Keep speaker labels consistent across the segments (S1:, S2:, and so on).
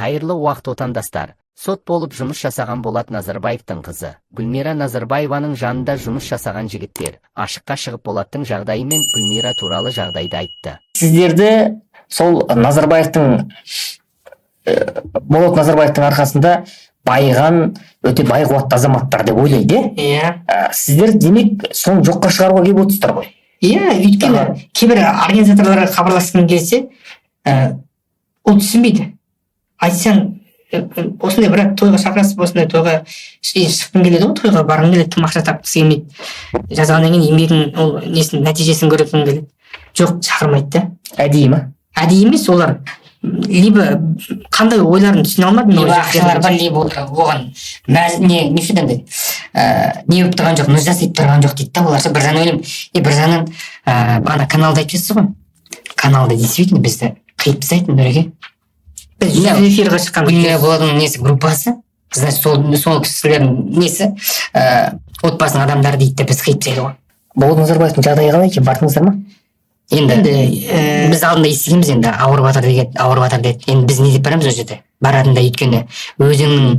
S1: Қайырлы уақыт отандастар. Сот болып жұмыс жасаған Болат Назарбаевтың қызы Гүлмира Назарбаеваның жанында жұмыс жасаған жігіттер ашыққа шығып Болаттың жағдайы мен Гүлмира туралы жағдайды айтты.
S2: Сіздерді сол Болат Назарбаевтың арқасында байыған, өте бай қуатты азаматтар деп ойлайды. Сіздер демек соны жоққа шығаруға келіп отырсыздар ғой.
S3: Өйткені кейбір организаторларға хабарласқым келсе, ол түсінбейді. Айтсаң, осындай бірақ тойға шақырасыз, осындай тойға шыққың келеді ғой, тойға барғың келеді, тым ақша тапқысы келмейді. Жазғаннан кейін еңбегің ол нәтижесін көргің келеді. Жоқ, шақырмайды да.
S2: Әдейі ма?
S3: Әдейі емес, олар либо қандай ойларын түсіне алмады,
S4: либо ақшалар бар, либо оған не болып тұрған жоқ, нуж жасап тұрған жоқ дейді да. Оларша бір жағынан ойлаймын, бір жағынан бағана каналда айтып жатсыз ғой, каналда действительно бізді қиып тастайды Нұреке.
S3: Біз эфирға шыққан
S4: Гүлмира Болатның несі группасы, значит сол кісілердің несі отбасының адамдары дейді, біз қиып тастайды ғой.
S2: Болат Назарбаевтың жағдайы қалай екен, бардыңыздар ма?
S4: Енді біз алдында естігенбіз, енді ауырып жатыр деді. Енді біз не деп барамыз ол жерде баратында, өйткені өзіңнің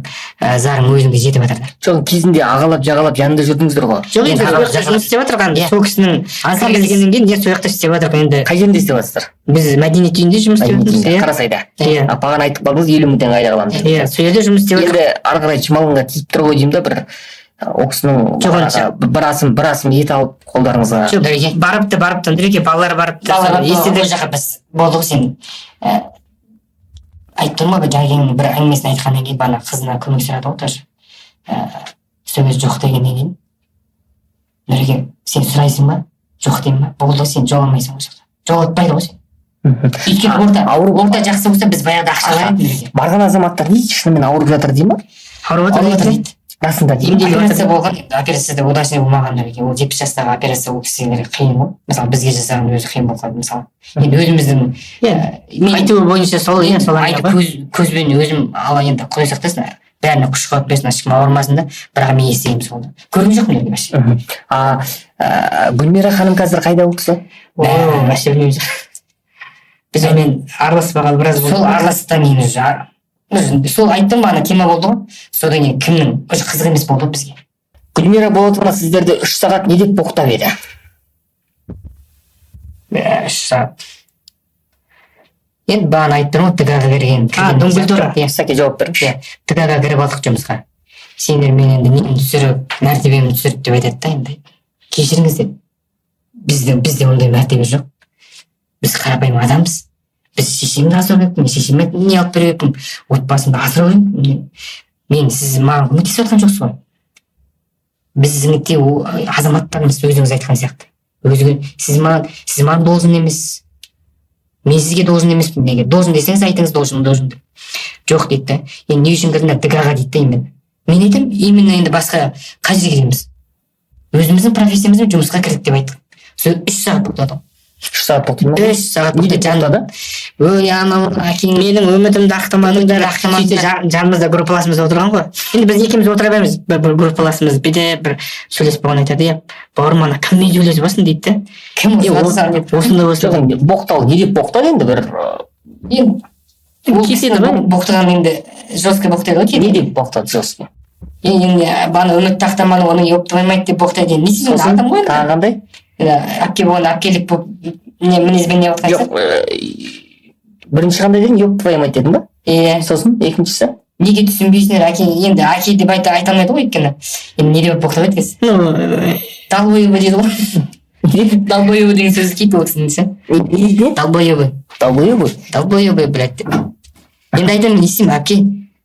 S4: зарың өзіңде жетіп жатыр.
S2: Жоқ, кезінде ағалап жағалап жанында жүрдіңіздер ғой.
S3: Жоқ, енді жұмыс істеп жатырған сол кісінің келгеннен кейін не сол жақта істеп жатыр. Енді
S2: қай жерде істеп жатырсыздар?
S3: біз мәдениет үйінде жұмыс істеп жатырмыз.
S2: Қарасайда. Апаған айтып қалдыңыз 50 мың теңге айда қаламыз.
S3: Сол жерде жұмыс істеп жатыр.
S2: Енді ары қарай чымалыңға тиіп тұр ғой деймін да, бір ол кісінің бір асым ет алып қолдарыңызға.
S3: Барыпты, Нұреке, балалар барыпты.
S4: Ол жаққа біз болдық, сен айтып тұрмын ғой, Жайкеңнің бір әңгімесін айтқаннан кейін бана қызына көмек сұрады ғой тоже. Сол кезде жоқ дегеннен кейін Нұреке, сен сұрайсың ба? Жоқ деймін ба? Болды, сен жоламайсың ғой жақта. Жолатпайды ғой сен. Өйткені орта жақсы болса біз баяғыда ақша алар.
S2: Барған азаматтар дейді, шынымен ауырып жатыр дейді ма?
S3: Ауырып жатыр дейді.
S2: Расында дейді.
S4: Операция болған, операцияда удачный болмаған Нұреке. Ол 70 жастағы операция ол кісілерге қиын ғой. Мысалы бізге жасаған өзі қиын болып қалды мысалы. Енді өзіміздің
S3: айтуы бойынша сол
S4: көзбен өзім ала, енді Құдай сақтасын, бәріне күш қуат берсін, ешкім ауырмасын да, бірақ мен естігемін соны. Көрген жоқпын Нұреке вообще.
S2: Гүлмира ханым қазір қайда ол кісі?
S3: Вообще білмейміз. Біз онымен араласпағалы біраз болды.
S4: Сол араластан кейін сол айттым бағана тема болды ғой, содан кейін кімнің уже қызық емес болды бізге.
S2: Гүлмира Болатовна сіздерді 3 сағат не деп боқтап еді?
S3: 3 сағат.
S4: Енді бағана айттым ғой, ТГ-ға кірген.
S3: Дөңгелтура.
S2: Сәке жауап беріңізші.
S4: ТГ-ға кіріп алдық жұмысқа. Сендер мен енді нені түсіріп, мәртебемді түсіріп деп айтады да, енді кешіріңіздер. Бізде ондай мәртебе жоқ. Біз қарапайым адамбыз. Біз шешемді асырау керекпін, шешеме не алып беру керекпін, отбасымды асырау керекпін. Мен сіз маған көмектесіп жатқан жоқсыз ғой. Біздің те азаматтарымыз өзіңіз айтқан сияқты. Сіз маған должен емес. Мен сізге должен емеспін. Неге должен десеңіз айтыңыз, должен деп. Жоқ дейді да. Енді не үшін кірдіңдер ТГ-ға дейді да именно. Мен айтамын, именно енді басқа қай жерге кіреміз? Өзіміздің профессиямызбен жұмысқа кірдік деп айттық. Сол 3 сағат болды.
S2: 3 сағат болды ма?
S4: 3 сағат болды жанында. Ой, анау әкең менің үмітімді ақтамадыңдар, жанымызда группаласымыз отырған ғой. Енді біз екеуміз отыра береміз, бір группаласымыз бір сөйлесіп болған айтады, бауырым ана кіммен сөйлесіп болсын дейді да.
S2: Кім осындай боқтау, не деп боқтады енді бір
S4: боқтаған енді жестко боқтайды ғой.
S2: Не деп боқтады жестко?
S4: Енді бана үмітті ақтамадың, оның ептімаймайды деп боқтайды. Не сіз оны ақтам ғой?
S2: Тағы қандай?
S4: Әпке болған әпкелік болып мінезбен не отқансың?
S2: Бірінші қандай дедің, еп твоямайды дедің ба? Сосын екіншісі?
S4: Неге түсінбейсіңдер, енді әке деп айта алмайды ғой өйткені. Енді не деп боқтап айтқыз? Долбоебы дейді ғой. Долбоебы деген сөз кейіп ол кісінің десе.
S2: Не?
S4: Долбоебы. Долбоебы, блядь деп. Енді айтамын, не істеймін, әпке?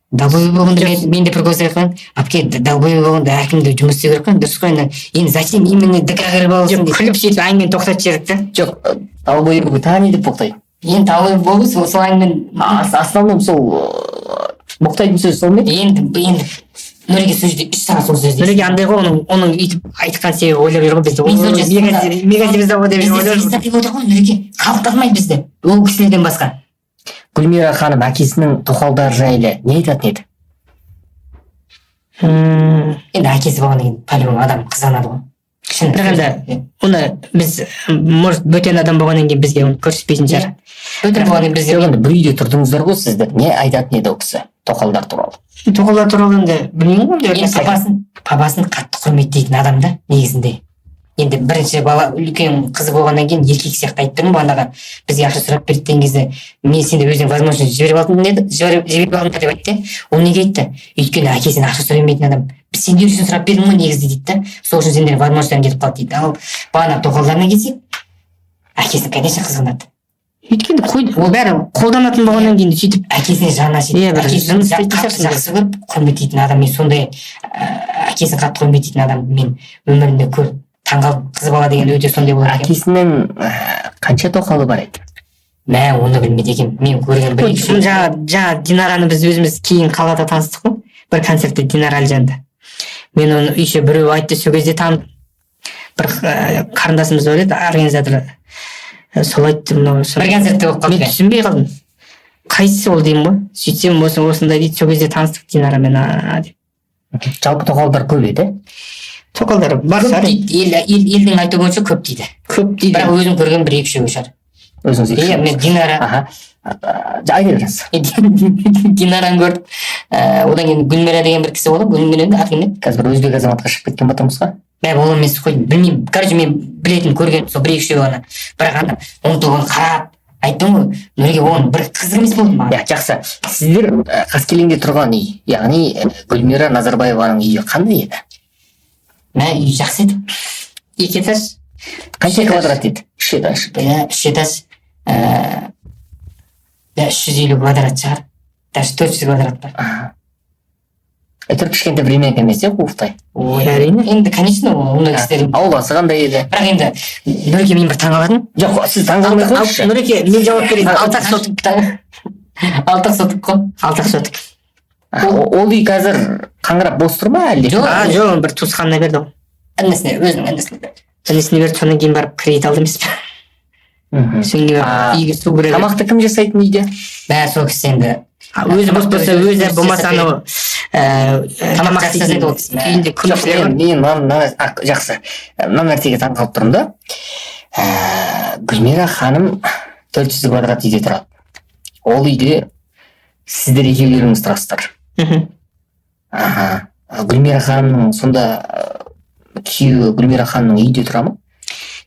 S4: Долбоебы болғанда мен де бір көз айтқан, әпке долбоебы болғанда әкімді жұмыс істеу керек қой, дұрыс қой, енді зачем именно ДК-ға кіріп аласың деп.
S3: Күліп сөйтіп әңгімені тоқтатып жібердік та.
S2: Жоқ, долбоебы тағы не деп боқтайды?
S4: Енді долбоебы болу сол әңгімен
S2: основном сол боқтайтын сөз сол ма еді?
S4: Енді Нұреке сол жерде 3 сағат сол сөзде.
S3: Нұреке андай ғой, оның үйтіп айтқан себебі ойлап жүр ғой бізде. Мегативізда ғой деп ойлап жүр.
S4: Бізде отыр ғой Нұреке, халық танымайды бізді, ол кісілерден басқа.
S2: Гүлмира ханым әкесінің тоқалдар жайлы не айтатын еді?
S4: Енді әкесі болғаннан кейін по-любому адам қызғанады ғой.
S3: бірақ енді оны біз может бөтен адам болғаннан кейін бізге оны көрсетпейтін шығар.
S4: бөтен болғаннан кейін
S2: жоқ енді бір үйде тұрдыңыздар ғой сіздер, не айтатын еді ол кісі тоқалдар туралы?
S3: тоқалдар туралы енді білмеймін ғой.
S4: енді папасын қатты құрметтейтін адам да негізінде. Енді бірінші бала үлкен қызы болғаннан кейін еркек сияқты айтып тұрмын бағанағы бізге ақша сұрап берді деген кезде мен сенде өзің возможность жіберіп алдым деп айтты. Ол неге айтты? Өйткені әкесінен ақша сұрай бермейтін адам. Біз сендер үшін сұрап бердім ғой негізі дейді да. Сол үшін сендер возможностьтан кетіп қалды дейді. Ал бағана тоқалдарына келсек, әкесін конечно қызғанады.
S3: Өйткені ол бәрі қолданатын болғаннан кейін сөйтіп
S4: әкесіне жаны ашиды. Әкесін жақсы көріп құрметтейтін адам. Мен сондай әкесін қатты құрметтейтін адам мен өмірімде көріп таңғалып, қыз бала деген өте сондай болады екен.
S2: Әкесінің қанша тоқалы бар еді?
S4: Мә, оны білмейді екенмін. Мен көрген бір
S3: жаңа Динараны біз өзіміз кейін қалада таныстық қой. Бір концертте Динара Әлжанды. Мен оны үйше біреу айтты, сол кезде танып бір қарындасымыз бар еді, организатор. Сол айтты, мынау
S4: бір концертте болып қалды.
S3: Мен түсінбей қалдым. Қайсысы ол деймін ғой. Сөйтсем осындай дейді, сол кезде таныстық Динарамен деп.
S2: Жалпы тоқалдар көп еді?
S3: Тоқалдар бар шығар.
S4: Елдің айтуы бойынша көп дейді.
S3: Көп дейді.
S4: Бірақ өзім көрген бір екі-үшеуі шығар.
S2: Өзіңіз
S4: Иә, мен Динара.
S2: Айта беріңіз.
S4: Динараны көріп, одан кейін Гүлмира деген бір кісі болды. Гүлмираның аты кім еді?
S2: Қазір бір өзбек азаматқа шығып кеткен ба тұрмысқа?
S4: Ол емес қой. Білмеймін. Короче, мен білетін көрген сол бір екі-үшеуі ғана. бірақ ана ұмытылған қарап айттым ғой, Нұреге оған бір қызық емес болды ма?
S2: Жақсы. Сіздер Қаскелеңде тұрған үй, яғни Гүлмира Назарбаеваның үйі қандай еді?
S4: Үй жақсы еді. 2 этаж.
S2: Қанша квадрат еді? 3 этаж.
S4: 3 этаж. 350 квадрат шығар. Даже 400 квадрат бар.
S2: Әйтеуір кішкентай времянка емес те, қуықтай.
S3: Әрине.
S4: Енді конечно ондай кісілер.
S2: Ауласы қандай еді?
S4: Бірақ енді Нұреге мен бір таңғалдым.
S2: Жоқ, сіз таңғалмай қойыңызшы.
S3: Нұреке, мен жауап берейін.
S4: Алтақ сотық қой.
S3: Алтақ сотық.
S2: Ол үй қазір қаңырап бос тұр ма әлде?
S3: Жоқ, бір туысқанына берді ғой.
S4: Өзінің інісіне берді.
S3: Інісіне берді, содан кейін барып кредит алды емес пе? Содан кейін үйге су береді.
S2: Тамақты кім жасайтын үйде?
S4: Сол кісі енді
S3: өзі бос болса өзі, болмаса анау тамақ
S4: жасайды ол кісі.
S3: үйінде көмекшілер бар.
S2: Мен жақсы. Мына нәрсеге таңқалып тұрмын да. Гүлмира ханым 400 квадрат үйде тұрады. Ол үйде сіздер екеулеріңіз тұрасыздар. Гүлмира ханымның сонда күйеуі Гүлмира ханымның үйде тұра ма?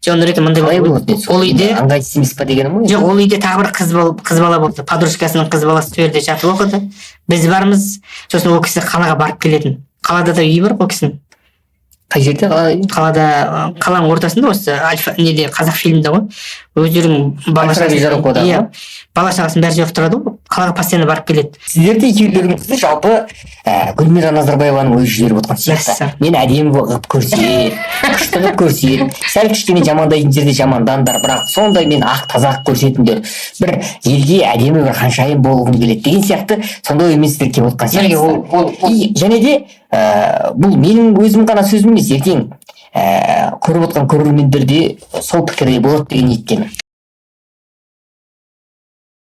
S3: Жоқ, Нұреке мындай
S2: болады.
S3: Ол үйде
S2: ыңғайсыз емес па дегенім ғой?
S3: Жоқ, ол үйде тағы бір қыз бала болды. Подружкасының қыз баласы сол жерде жатып оқыды. Біз бармыз, сосын ол кісі қалаға барып келетін. Қалада да үйі бар ол кісінің.
S2: Қай жерде?
S3: Қалада, қаланың ортасында, осы альфа неде қазақ фильмінде ғой. Өздерінің бала шағасын бәрі жоқ тұрады ғой. Қалаға постоянно барып келеді.
S2: Сіздерде екеулеріңізді жалпы Гүлмира Назарбаеваның өзі жіберіп отқан сияқты. Мен әдемі қылып көрсет, күшті қылып көрсет, сәл кішкене жамандайтын жерде жамандандар, бірақ сондай мен ақ таза көрсетіңдер. Бір елге әдемі бір ханшайым болғым келеді деген сияқты сондай оймен келіп отқан сияқты. Және де бұл менің өзім ғана сөзім емес, ертең көріп отқан көрермендерде сол пікірде болады деген ниеттемін.